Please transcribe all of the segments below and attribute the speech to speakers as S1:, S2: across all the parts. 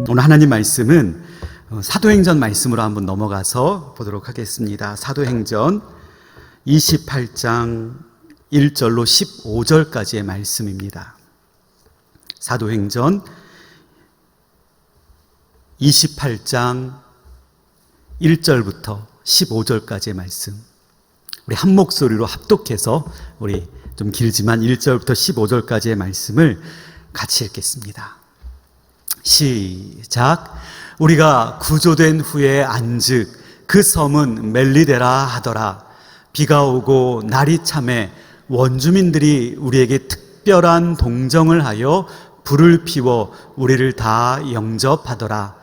S1: 오늘 하나님 말씀은 사도행전 말씀으로 한번 넘어가서 보도록 하겠습니다. 사도행전 28장 1절로 15절까지의 말씀입니다. 사도행전 28장 1절부터 15절까지의 말씀, 우리 한 목소리로 합독해서 우리 좀 길지만 1절부터 15절까지의 말씀을 같이 읽겠습니다. 시작. 우리가 구조된 후에 안즉 그 섬은 멜리데라 하더라. 비가 오고 날이 참해 원주민들이 우리에게 특별한 동정을 하여 불을 피워 우리를 다 영접하더라.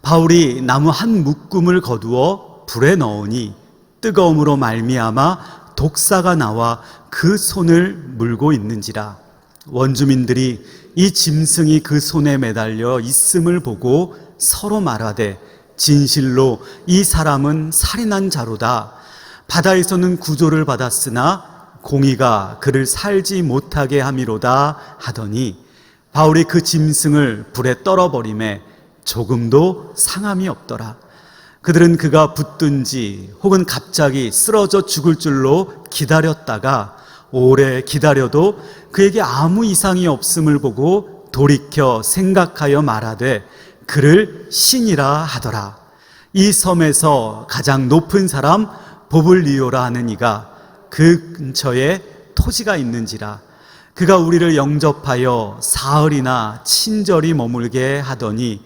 S1: 바울이 나무 한 묶음을 거두어 불에 넣으니 뜨거움으로 말미암아 독사가 나와 그 손을 물고 있는지라. 원주민들이 이 짐승이 그 손에 매달려 있음을 보고 서로 말하되 진실로 이 사람은 살인한 자로다. 바다에서는 구조를 받았으나 공의가 그를 살지 못하게 함이로다 하더니 바울이 그 짐승을 불에 떨어버리매 조금도 상함이 없더라. 그들은 그가 붙든지 혹은 갑자기 쓰러져 죽을 줄로 기다렸다가 오래 기다려도 그에게 아무 이상이 없음을 보고 돌이켜 생각하여 말하되 그를 신이라 하더라. 이 섬에서 가장 높은 사람 보블리오라 하는 이가 그 근처에 토지가 있는지라. 그가 우리를 영접하여 사흘이나 친절히 머물게 하더니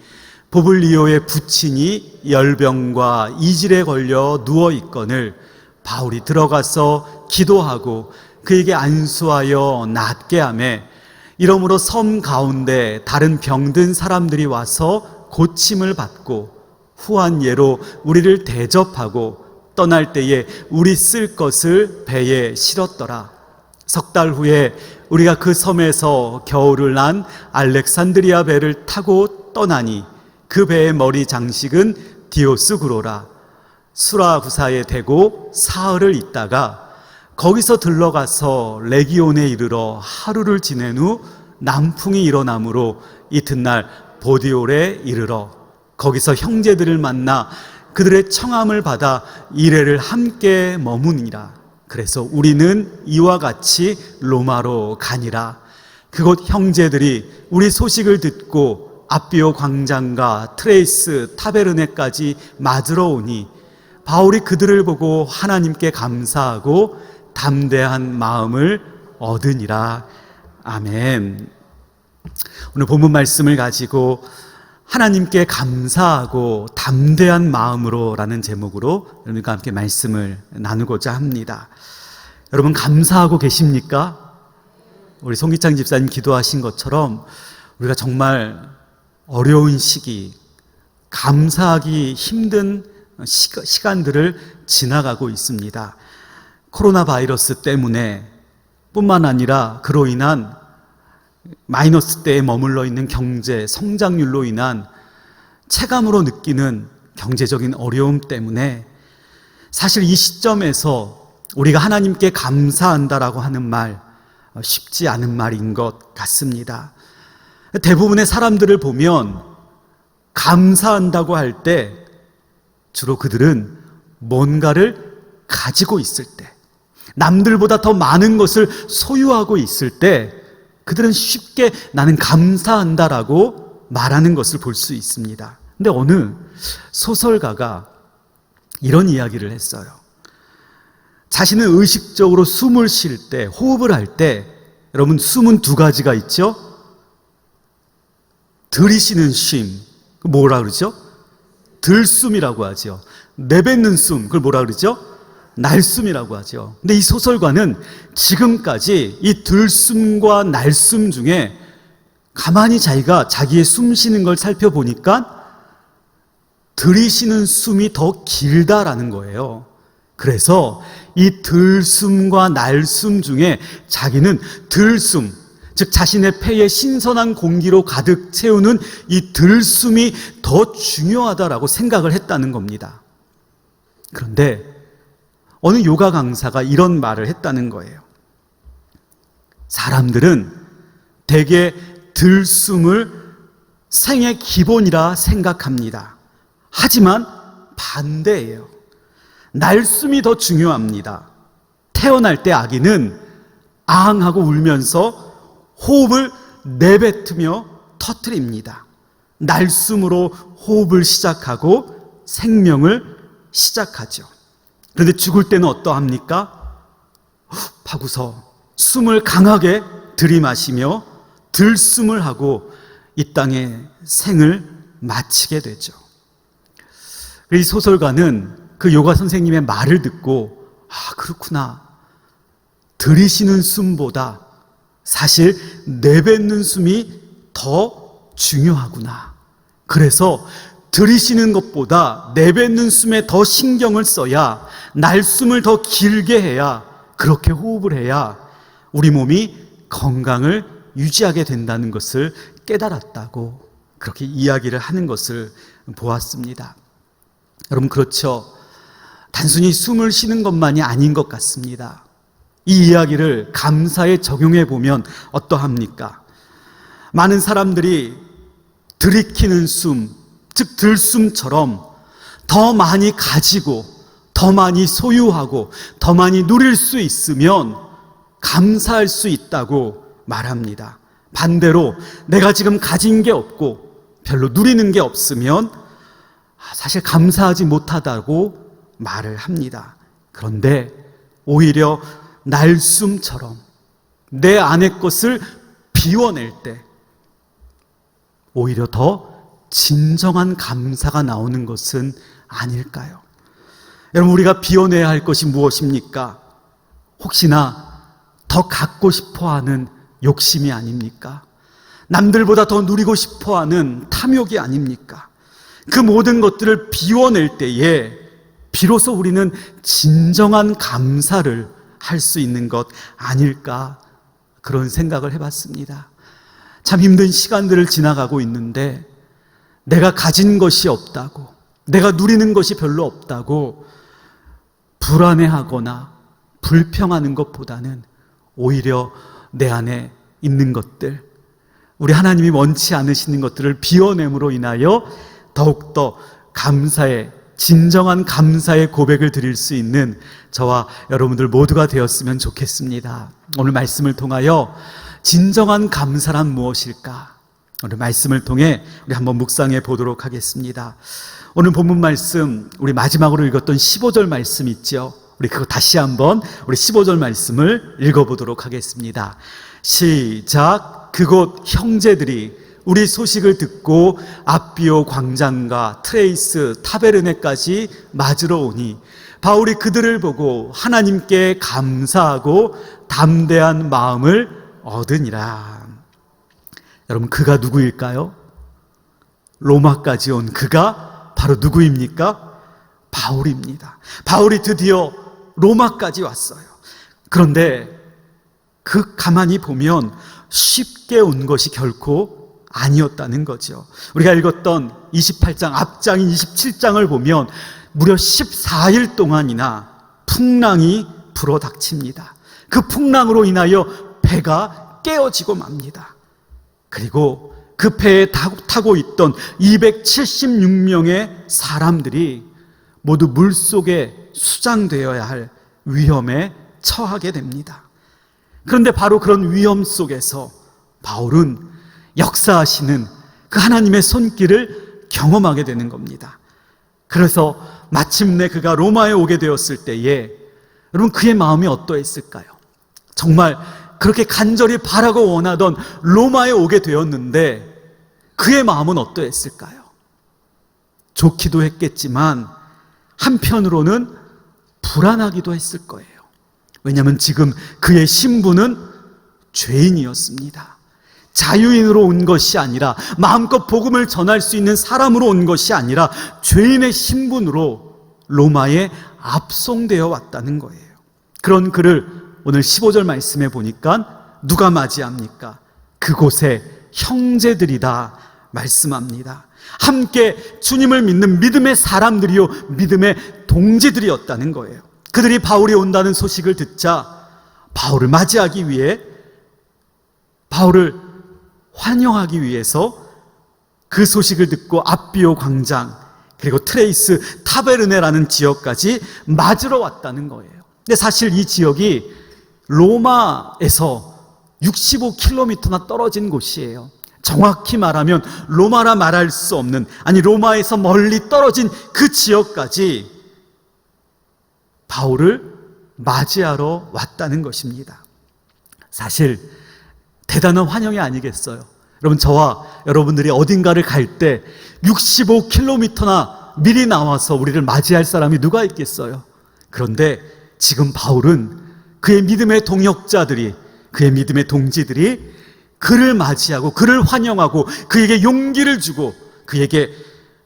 S1: 보블리오의 부친이 열병과 이질에 걸려 누워있거늘 바울이 들어가서 기도하고 그에게 안수하여 낫게 하며 이러므로 섬 가운데 다른 병든 사람들이 와서 고침을 받고 후한 예로 우리를 대접하고 떠날 때에 우리 쓸 것을 배에 실었더라. 석 달 후에 우리가 그 섬에서 겨울을 난 알렉산드리아 배를 타고 떠나니 그 배의 머리 장식은 디오스구로라. 수라구사에 대고 사흘을 있다가 거기서 들러가서 레기온에 이르러 하루를 지낸 후 남풍이 일어나므로 이튿날 보디올에 이르러 거기서 형제들을 만나 그들의 청함을 받아 이레를 함께 머무니라. 그래서 우리는 이와 같이 로마로 가니라. 그곳 형제들이 우리 소식을 듣고 아비오 광장과 트레이스 타베르네까지 맞으러 오니 바울이 그들을 보고 하나님께 감사하고 담대한 마음을 얻으니라. 아멘. 오늘 본문 말씀을 가지고 하나님께 감사하고 담대한 마음으로 라는 제목으로 여러분과 함께 말씀을 나누고자 합니다. 여러분 감사하고 계십니까? 우리 송기창 집사님 기도하신 것처럼 우리가 정말 어려운 시기, 감사하기 힘든 시간들을 지나가고 있습니다. 코로나 바이러스 때문에 뿐만 아니라 그로 인한 마이너스대에 머물러 있는 경제 성장률로 인한 체감으로 느끼는 경제적인 어려움 때문에 사실 이 시점에서 우리가 하나님께 감사한다라고 하는 말 쉽지 않은 말인 것 같습니다. 대부분의 사람들을 보면 감사한다고 할 때 주로 그들은 뭔가를 가지고 있을 때, 남들보다 더 많은 것을 소유하고 있을 때 그들은 쉽게 나는 감사한다라고 말하는 것을 볼 수 있습니다. 근데 어느 소설가가 이런 이야기를 했어요. 자신은 의식적으로 숨을 쉴 때, 호흡을 할 때, 여러분 숨은 두 가지가 있죠? 들이쉬는 쉼, 뭐라 그러죠? 들숨이라고 하죠. 내뱉는 숨, 그걸 뭐라 그러죠? 날숨이라고 하죠. 근데 이 소설가는 지금까지 이 들숨과 날숨 중에 가만히 자기가 자기의 숨 쉬는 걸 살펴보니까 들이쉬는 숨이 더 길다라는 거예요. 그래서 이 들숨과 날숨 중에 자기는 들숨, 즉 자신의 폐에 신선한 공기로 가득 채우는 이 들숨이 더 중요하다라고 생각을 했다는 겁니다. 그런데 어느 요가 강사가 이런 말을 했다는 거예요. 사람들은 대개 들숨을 생의 기본이라 생각합니다. 하지만 반대예요. 날숨이 더 중요합니다. 태어날 때 아기는 앙 하고 울면서 호흡을 내뱉으며 터뜨립니다. 날숨으로 호흡을 시작하고 생명을 시작하죠. 그런데 죽을 때는 어떠합니까? 하고서 숨을 강하게 들이마시며 들숨을 하고 이 땅에 생을 마치게 되죠. 이 소설가는 그 요가 선생님의 말을 듣고 그렇구나. 들이쉬는 숨보다 사실 내뱉는 숨이 더 중요하구나. 그래서 들이쉬는 것보다 내뱉는 숨에 더 신경을 써야, 날숨을 더 길게 해야, 그렇게 호흡을 해야 우리 몸이 건강을 유지하게 된다는 것을 깨달았다고 그렇게 이야기를 하는 것을 보았습니다. 여러분, 그렇죠? 단순히 숨을 쉬는 것만이 아닌 것 같습니다. 이 이야기를 감사에 적용해 보면 어떠합니까? 많은 사람들이 들이키는 숨, 즉 들숨처럼 더 많이 가지고, 더 많이 소유하고, 더 많이 누릴 수 있으면 감사할 수 있다고 말합니다. 반대로 내가 지금 가진 게 없고 별로 누리는 게 없으면 사실 감사하지 못하다고 말을 합니다. 그런데 오히려 날숨처럼 내 안의 것을 비워낼 때 오히려 더 진정한 감사가 나오는 것은 아닐까요? 여러분, 우리가 비워내야 할 것이 무엇입니까? 혹시나 더 갖고 싶어하는 욕심이 아닙니까? 남들보다 더 누리고 싶어하는 탐욕이 아닙니까? 그 모든 것들을 비워낼 때에 비로소 우리는 진정한 감사를 할 수 있는 것 아닐까, 그런 생각을 해봤습니다. 참 힘든 시간들을 지나가고 있는데 내가 가진 것이 없다고, 내가 누리는 것이 별로 없다고 불안해하거나 불평하는 것보다는 오히려 내 안에 있는 것들, 우리 하나님이 원치 않으시는 것들을 비워냄으로 인하여 더욱더 감사의, 진정한 감사의 고백을 드릴 수 있는 저와 여러분들 모두가 되었으면 좋겠습니다. 오늘 말씀을 통하여 진정한 감사란 무엇일까? 오늘 말씀을 통해 우리 한번 묵상해 보도록 하겠습니다. 오늘 본문 말씀, 우리 마지막으로 읽었던 15절 말씀 있죠? 우리 그거 다시 한번 우리 15절 말씀을 읽어보도록 하겠습니다. 시작. 그곳 형제들이 우리 소식을 듣고 앞비오 광장과 트레이스 타베르네까지 맞으러 오니 바울이 그들을 보고 하나님께 감사하고 담대한 마음을 얻으니라. 여러분, 그가 누구일까요? 로마까지 온 그가 바로 누구입니까? 바울입니다. 바울이 드디어 로마까지 왔어요. 그런데 그 가만히 보면 쉽게 온 것이 결코 아니었다는 거죠. 우리가 읽었던 28장 앞장인 27장을 보면 무려 14일 동안이나 풍랑이 불어닥칩니다. 그 풍랑으로 인하여 배가 깨어지고 맙니다. 그리고 그 배에 타고 있던 276명의 사람들이 모두 물속에 수장되어야 할 위험에 처하게 됩니다. 그런데 바로 그런 위험 속에서 바울은 역사하시는 그 하나님의 손길을 경험하게 되는 겁니다. 그래서 마침내 그가 로마에 오게 되었을 때에 여러분, 그의 마음이 어떠했을까요? 정말 그렇게 간절히 바라고 원하던 로마에 오게 되었는데 그의 마음은 어떠했을까요? 좋기도 했겠지만 한편으로는 불안하기도 했을 거예요. 왜냐하면 지금 그의 신분은 죄인이었습니다. 자유인으로 온 것이 아니라, 마음껏 복음을 전할 수 있는 사람으로 온 것이 아니라 죄인의 신분으로 로마에 압송되어 왔다는 거예요. 그런 그를 오늘 15절 말씀에 보니까 누가 맞이합니까? 그곳에 형제들이다 말씀합니다. 함께 주님을 믿는 믿음의 사람들이요, 믿음의 동지들이었다는 거예요. 그들이 바울이 온다는 소식을 듣자 바울을 맞이하기 위해, 바울을 환영하기 위해서 그 소식을 듣고 앞비오 광장 그리고 트레이스 타베르네라는 지역까지 맞으러 왔다는 거예요. 근데 사실 이 지역이 로마에서 65km나 떨어진 곳이에요. 정확히 말하면 로마라 말할 수 없는, 아니 로마에서 멀리 떨어진 그 지역까지 바울을 맞이하러 왔다는 것입니다. 사실 대단한 환영이 아니겠어요? 여러분, 저와 여러분들이 어딘가를 갈 때 65km나 미리 나와서 우리를 맞이할 사람이 누가 있겠어요? 그런데 지금 바울은 그의 믿음의 동역자들이, 그의 믿음의 동지들이 그를 맞이하고 그를 환영하고 그에게 용기를 주고 그에게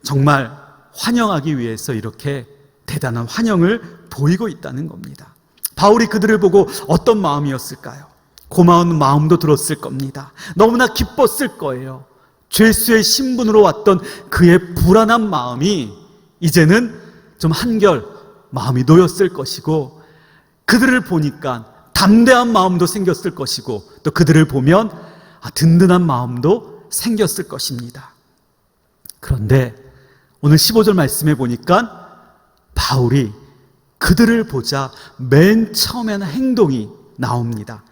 S1: 정말 환영하기 위해서 이렇게 대단한 환영을 보이고 있다는 겁니다. 바울이 그들을 보고 어떤 마음이었을까요? 고마운 마음도 들었을 겁니다. 너무나 기뻤을 거예요. 죄수의 신분으로 왔던 그의 불안한 마음이 이제는 좀 한결 마음이 놓였을 것이고, 그들을 보니까 담대한 마음도 생겼을 것이고, 또 그들을 보면 든든한 마음도 생겼을 것입니다. 그런데 오늘 15절 말씀에 보니까 바울이 그들을 보자 맨 처음에는 행동이 나옵니다.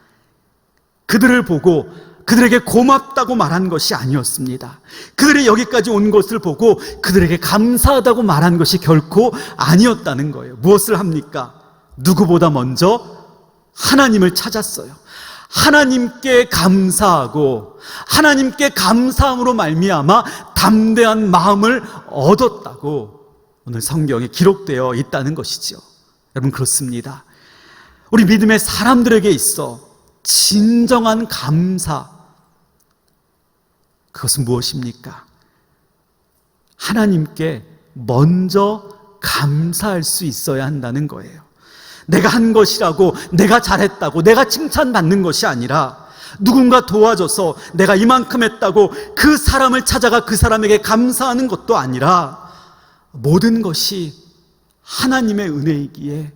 S1: 그들을 보고 그들에게 고맙다고 말한 것이 아니었습니다. 그들이 여기까지 온 것을 보고 그들에게 감사하다고 말한 것이 결코 아니었다는 거예요. 무엇을 합니까? 누구보다 먼저 하나님을 찾았어요. 하나님께 감사하고 하나님께 감사함으로 말미암아 담대한 마음을 얻었다고 오늘 성경에 기록되어 있다는 것이죠. 여러분, 그렇습니다. 우리 믿음의 사람들에게 있어 진정한 감사, 그것은 무엇입니까? 하나님께 먼저 감사할 수 있어야 한다는 거예요. 내가 한 것이라고, 내가 잘했다고, 내가 칭찬받는 것이 아니라 누군가 도와줘서 내가 이만큼 했다고 그 사람을 찾아가 그 사람에게 감사하는 것도 아니라 모든 것이 하나님의 은혜이기에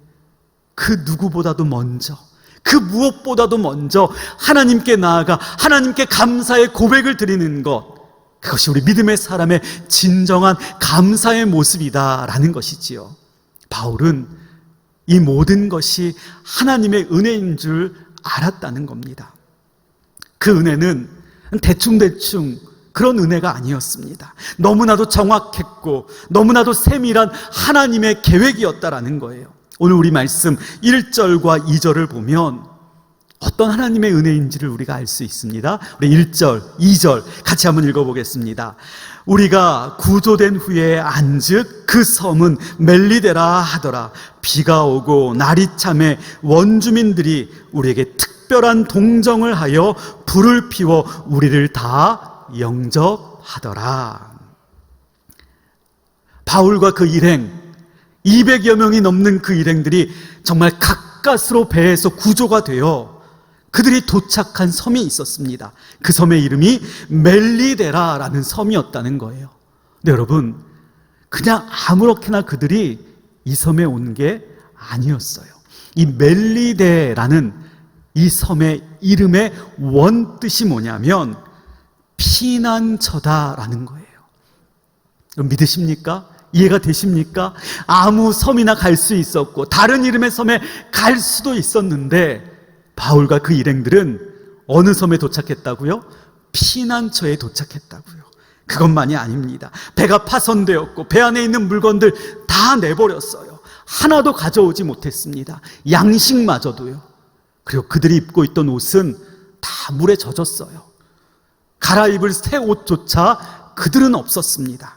S1: 그 누구보다도 먼저, 그 무엇보다도 먼저 하나님께 나아가 하나님께 감사의 고백을 드리는 것, 그것이 우리 믿음의 사람의 진정한 감사의 모습이다라는 것이지요. 바울은 이 모든 것이 하나님의 은혜인 줄 알았다는 겁니다. 그 은혜는 대충대충 그런 은혜가 아니었습니다. 너무나도 정확했고 너무나도 세밀한 하나님의 계획이었다라는 거예요. 오늘 우리 말씀 1절과 2절을 보면 어떤 하나님의 은혜인지를 우리가 알 수 있습니다. 우리 1절, 2절 같이 한번 읽어보겠습니다. 우리가 구조된 후에 안즉 그 섬은 멜리데라 하더라. 비가 오고 날이 참에 원주민들이 우리에게 특별한 동정을 하여 불을 피워 우리를 다 영접하더라. 바울과 그 일행, 200여 명이 넘는 그 일행들이 정말 가까스로 배에서 구조가 되어 그들이 도착한 섬이 있었습니다. 그 섬의 이름이 멜리데라라는 섬이었다는 거예요. 근데 여러분, 그냥 아무렇게나 그들이 이 섬에 온 게 아니었어요. 이 멜리데라는 이 섬의 이름의 원뜻이 뭐냐면 피난처다라는 거예요. 여러분, 믿으십니까? 이해가 되십니까? 아무 섬이나 갈 수 있었고 다른 이름의 섬에 갈 수도 있었는데 바울과 그 일행들은 어느 섬에 도착했다고요? 피난처에 도착했다고요. 그것만이 아닙니다. 배가 파손되었고 배 안에 있는 물건들 다 내버렸어요. 하나도 가져오지 못했습니다. 양식마저도요. 그리고 그들이 입고 있던 옷은 다 물에 젖었어요. 갈아입을 새 옷조차 그들은 없었습니다.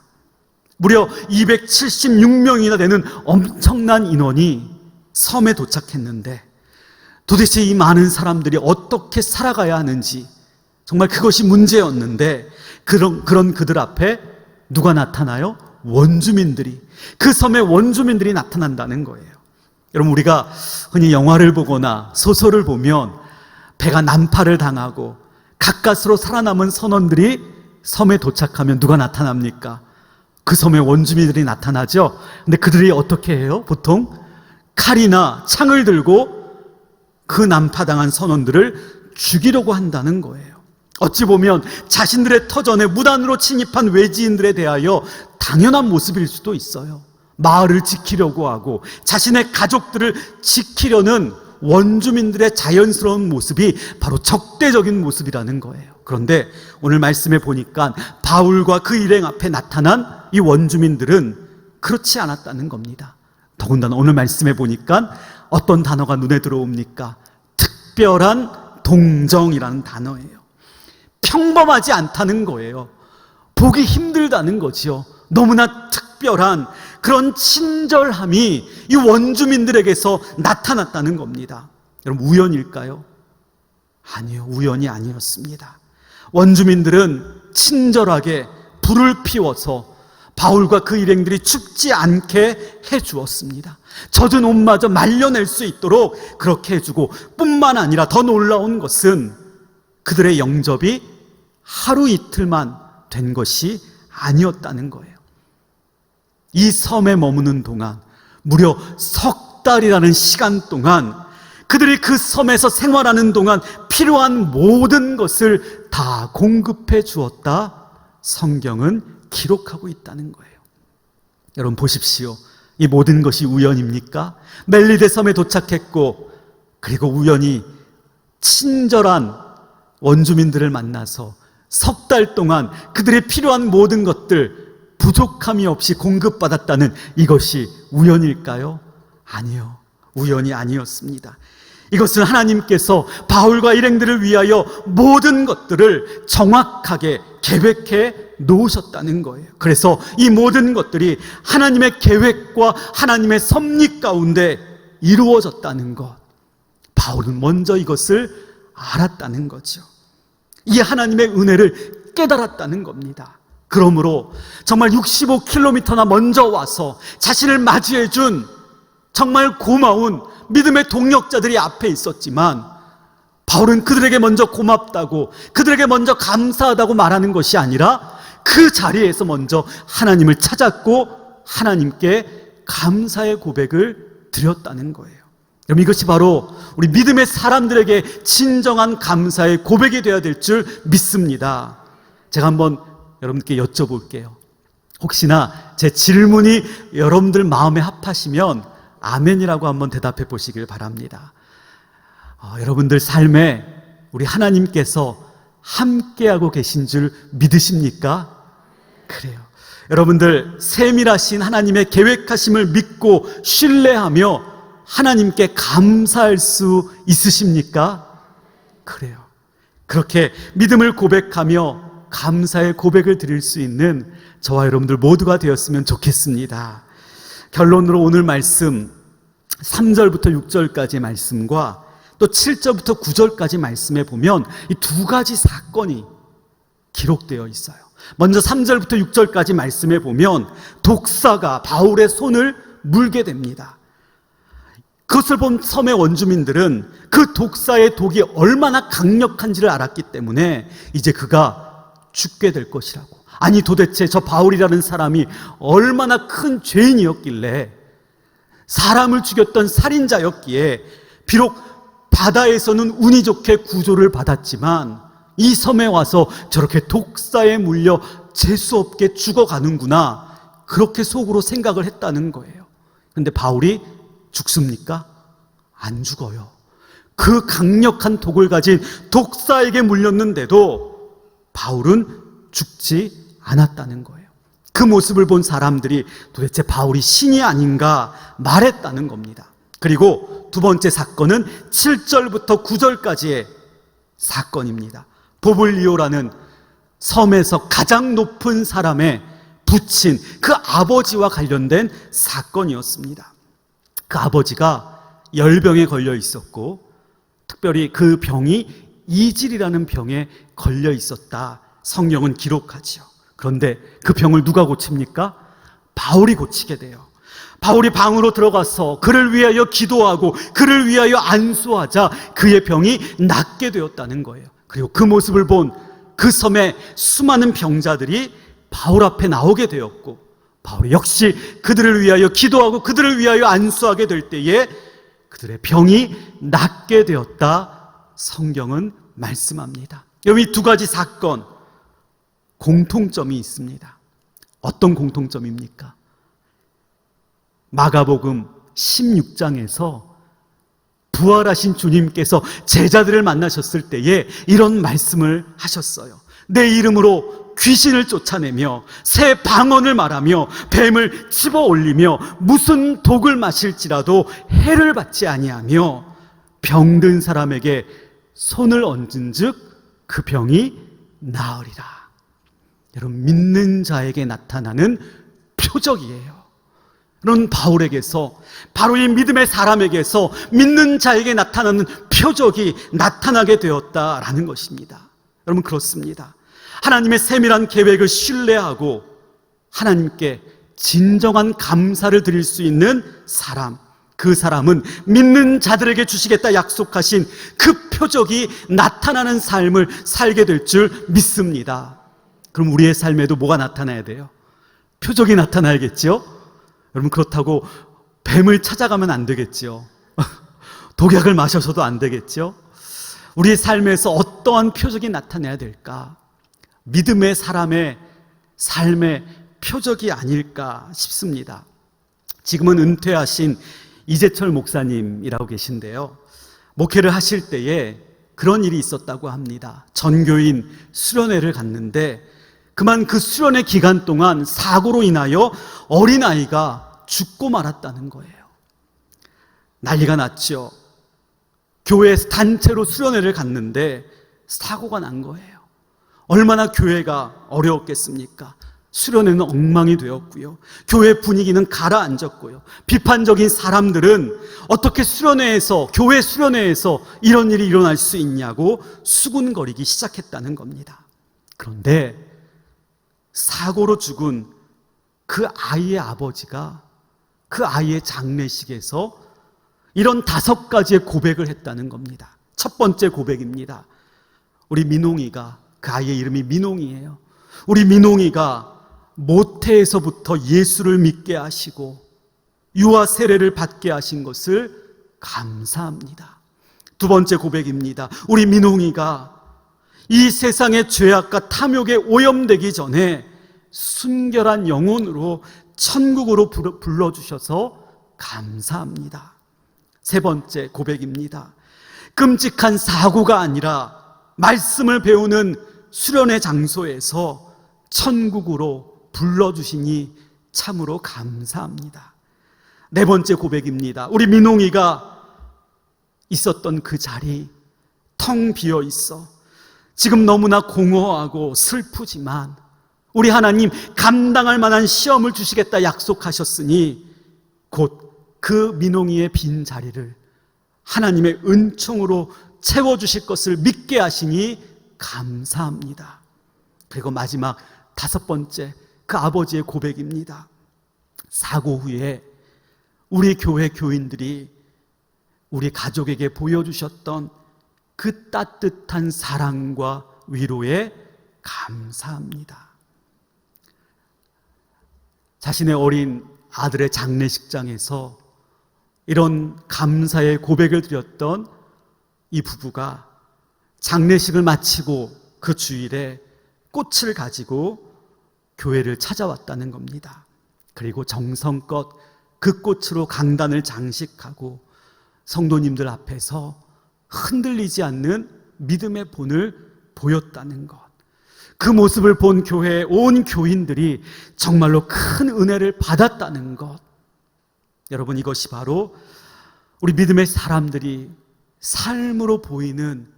S1: 무려 276명이나 되는 엄청난 인원이 섬에 도착했는데 도대체 이 많은 사람들이 어떻게 살아가야 하는지 정말 그것이 문제였는데 그런 그들 앞에 누가 나타나요? 원주민들이, 그 섬의 원주민들이 나타난다는 거예요. 여러분, 우리가 흔히 영화를 보거나 소설을 보면 배가 난파를 당하고 가까스로 살아남은 선원들이 섬에 도착하면 누가 나타납니까? 그 섬의 원주민들이 나타나죠. 근데 그들이 어떻게 해요? 보통 칼이나 창을 들고 그 난파당한 선원들을 죽이려고 한다는 거예요. 어찌 보면 자신들의 터전에 무단으로 침입한 외지인들에 대하여 당연한 모습일 수도 있어요. 마을을 지키려고 하고 자신의 가족들을 지키려는 원주민들의 자연스러운 모습이 바로 적대적인 모습이라는 거예요. 그런데 오늘 말씀에 보니까 바울과 그 일행 앞에 나타난 이 원주민들은 그렇지 않았다는 겁니다. 더군다나 오늘 말씀에 보니까 어떤 단어가 눈에 들어옵니까? 특별한 동정이라는 단어예요. 평범하지 않다는 거예요. 보기 힘들다는 거지요. 너무나 특별한 그런 친절함이 이 원주민들에게서 나타났다는 겁니다. 여러분, 우연일까요? 아니요, 우연이 아니었습니다. 원주민들은 친절하게 불을 피워서 바울과 그 일행들이 춥지 않게 해주었습니다. 젖은 옷마저 말려낼 수 있도록 그렇게 해주고, 뿐만 아니라 더 놀라운 것은 그들의 영접이 하루 이틀만 된 것이 아니었다는 거예요. 이 섬에 머무는 동안 무려 석 달이라는 시간 동안 그들이 그 섬에서 생활하는 동안 필요한 모든 것을 다 공급해 주었다, 성경은 기록하고 있다는 거예요. 여러분 보십시오. 이 모든 것이 우연입니까? 멜리데 섬에 도착했고, 그리고 우연히 친절한 원주민들을 만나서 석 달 동안 그들의 필요한 모든 것들 부족함이 없이 공급받았다는 이것이 우연일까요? 아니요, 우연이 아니었습니다. 이것은 하나님께서 바울과 일행들을 위하여 모든 것들을 정확하게 계획해 놓으셨다는 거예요. 그래서 이 모든 것들이 하나님의 계획과 하나님의 섭리 가운데 이루어졌다는 것, 바울은 먼저 이것을 알았다는 거죠. 이 하나님의 은혜를 깨달았다는 겁니다. 그러므로 정말 65km나 먼저 와서 자신을 맞이해 준 정말 고마운 믿음의 동역자들이 앞에 있었지만, 바울은 그들에게 먼저 고맙다고, 그들에게 먼저 감사하다고 말하는 것이 아니라 그 자리에서 먼저 하나님을 찾았고 하나님께 감사의 고백을 드렸다는 거예요. 여러분, 이것이 바로 우리 믿음의 사람들에게 진정한 감사의 고백이 되어야 될 줄 믿습니다. 제가 한번 여러분께 여쭤볼게요. 혹시나 제 질문이 여러분들 마음에 합하시면 아멘이라고 한번 대답해 보시길 바랍니다. 여러분들 삶에 우리 하나님께서 함께하고 계신 줄 믿으십니까? 그래요. 여러분들 세밀하신 하나님의 계획하심을 믿고 신뢰하며 하나님께 감사할 수 있으십니까? 그래요. 그렇게 믿음을 고백하며 감사의 고백을 드릴 수 있는 저와 여러분들 모두가 되었으면 좋겠습니다. 결론으로 오늘 말씀 3절부터 6절까지의 말씀과 또 7절부터 9절까지 말씀에 보면 이 두 가지 사건이 기록되어 있어요. 먼저 3절부터 6절까지 말씀에 보면 독사가 바울의 손을 물게 됩니다. 그것을 본 섬의 원주민들은 그 독사의 독이 얼마나 강력한지를 알았기 때문에 이제 그가 죽게 될 것이라고, 아니 도대체 저 바울이라는 사람이 얼마나 큰 죄인이었길래, 사람을 죽였던 살인자였기에 비록 바다에서는 운이 좋게 구조를 받았지만 이 섬에 와서 저렇게 독사에 물려 재수없게 죽어가는구나, 그렇게 속으로 생각을 했다는 거예요. 그런데 바울이 죽습니까? 안 죽어요. 그 강력한 독을 가진 독사에게 물렸는데도 바울은 죽지 않았다는 거예요. 그 모습을 본 사람들이 도대체 바울이 신이 아닌가 말했다는 겁니다. 그리고 두 번째 사건은 7절부터 9절까지의 사건입니다. 보블리오라는 섬에서 가장 높은 사람의 부친 그 아버지와 관련된 사건이었습니다. 그 아버지가 열병에 걸려 있었고, 특별히 그 병이 이질이라는 병에 걸려 있었다, 성경은 기록하지요. 그런데 그 병을 누가 고칩니까? 바울이 고치게 돼요. 바울이 방으로 들어가서 그를 위하여 기도하고 그를 위하여 안수하자 그의 병이 낫게 되었다는 거예요. 그리고 그 모습을 본 그 섬의 수많은 병자들이 바울 앞에 나오게 되었고, 바울이 역시 그들을 위하여 기도하고 그들을 위하여 안수하게 될 때에 그들의 병이 낫게 되었다, 성경은 말씀합니다. 여기 두 가지 사건 공통점이 있습니다. 어떤 공통점입니까? 마가복음 16장에서 부활하신 주님께서 제자들을 만나셨을 때에 이런 말씀을 하셨어요. 내 이름으로 귀신을 쫓아내며 새 방언을 말하며 뱀을 집어 올리며 무슨 독을 마실지라도 해를 받지 아니하며 병든 사람에게 손을 얹은즉 그 병이 나으리라. 여러분, 믿는 자에게 나타나는 표적이에요. 그런 바울에게서, 바로 이 믿음의 사람에게서 믿는 자에게 나타나는 표적이 나타나게 되었다라는 것입니다. 여러분, 그렇습니다. 하나님의 세밀한 계획을 신뢰하고 하나님께 진정한 감사를 드릴 수 있는 사람, 그 사람은 믿는 자들에게 주시겠다 약속하신 그 표적이 나타나는 삶을 살게 될 줄 믿습니다. 그럼 우리의 삶에도 뭐가 나타나야 돼요? 표적이 나타나야겠죠? 여러분, 그렇다고 뱀을 찾아가면 안 되겠죠. 독약을 마셔서도 안 되겠죠. 우리의 삶에서 어떠한 표적이 나타나야 될까? 믿음의 사람의 삶의 표적이 아닐까 싶습니다. 지금은 은퇴하신 이재철 목사님이라고 계신데요, 목회를 하실 때에 그런 일이 있었다고 합니다. 전교인 수련회를 갔는데 그만 그 수련회 기간 동안 사고로 인하여 어린아이가 죽고 말았다는 거예요. 난리가 났죠. 교회에서 단체로 수련회를 갔는데 사고가 난 거예요. 얼마나 교회가 어려웠겠습니까? 수련회는 엉망이 되었고요, 교회 분위기는 가라앉았고요, 비판적인 사람들은 어떻게 수련회에서, 교회 수련회에서 이런 일이 일어날 수 있냐고 수군거리기 시작했다는 겁니다. 그런데 사고로 죽은 그 아이의 아버지가 그 아이의 장례식에서 이런 5가지의 고백을 했다는 겁니다. 첫 번째 고백입니다. 우리 민홍이가, 그 아이의 이름이 민홍이에요. 우리 민홍이가 모태에서부터 예수를 믿게 하시고 유아 세례를 받게 하신 것을 감사합니다. 두 번째 고백입니다. 우리 민홍이가 이 세상의 죄악과 탐욕에 오염되기 전에 순결한 영혼으로 천국으로 불러주셔서 감사합니다. 세 번째 고백입니다. 끔찍한 사고가 아니라 말씀을 배우는 수련회 장소에서 천국으로 불러주시니 참으로 감사합니다. 네 번째 고백입니다. 우리 민홍이가 있었던 그 자리 텅 비어 있어 지금 너무나 공허하고 슬프지만 우리 하나님 감당할 만한 시험을 주시겠다 약속하셨으니 곧 그 민홍이의 빈 자리를 하나님의 은총으로 채워주실 것을 믿게 하시니 감사합니다. 그리고 마지막 5번째, 그 아버지의 고백입니다. 사고 후에 우리 교회 교인들이 우리 가족에게 보여주셨던 그 따뜻한 사랑과 위로에 감사합니다. 자신의 어린 아들의 장례식장에서 이런 감사의 고백을 드렸던 이 부부가 장례식을 마치고 그 주일에 꽃을 가지고 교회를 찾아왔다는 겁니다. 그리고 정성껏 그 꽃으로 강단을 장식하고 성도님들 앞에서 흔들리지 않는 믿음의 본을 보였다는 것. 그 모습을 본 교회의 온 교인들이 정말로 큰 은혜를 받았다는 것. 여러분, 이것이 바로 우리 믿음의 사람들이 삶으로 보이는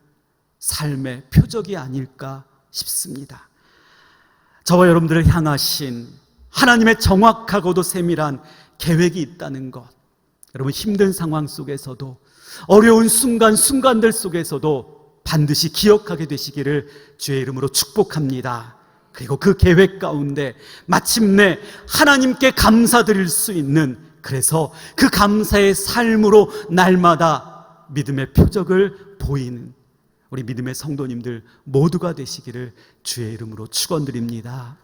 S1: 삶의 표적이 아닐까 싶습니다. 저와 여러분들을 향하신 하나님의 정확하고도 세밀한 계획이 있다는 것. 여러분, 힘든 상황 속에서도, 어려운 순간들 속에서도 반드시 기억하게 되시기를 주의 이름으로 축복합니다. 그리고 그 계획 가운데 마침내 하나님께 감사드릴 수 있는, 그래서 그 감사의 삶으로 날마다 믿음의 표적을 보이는 우리 믿음의 성도님들 모두가 되시기를 주의 이름으로 축원드립니다.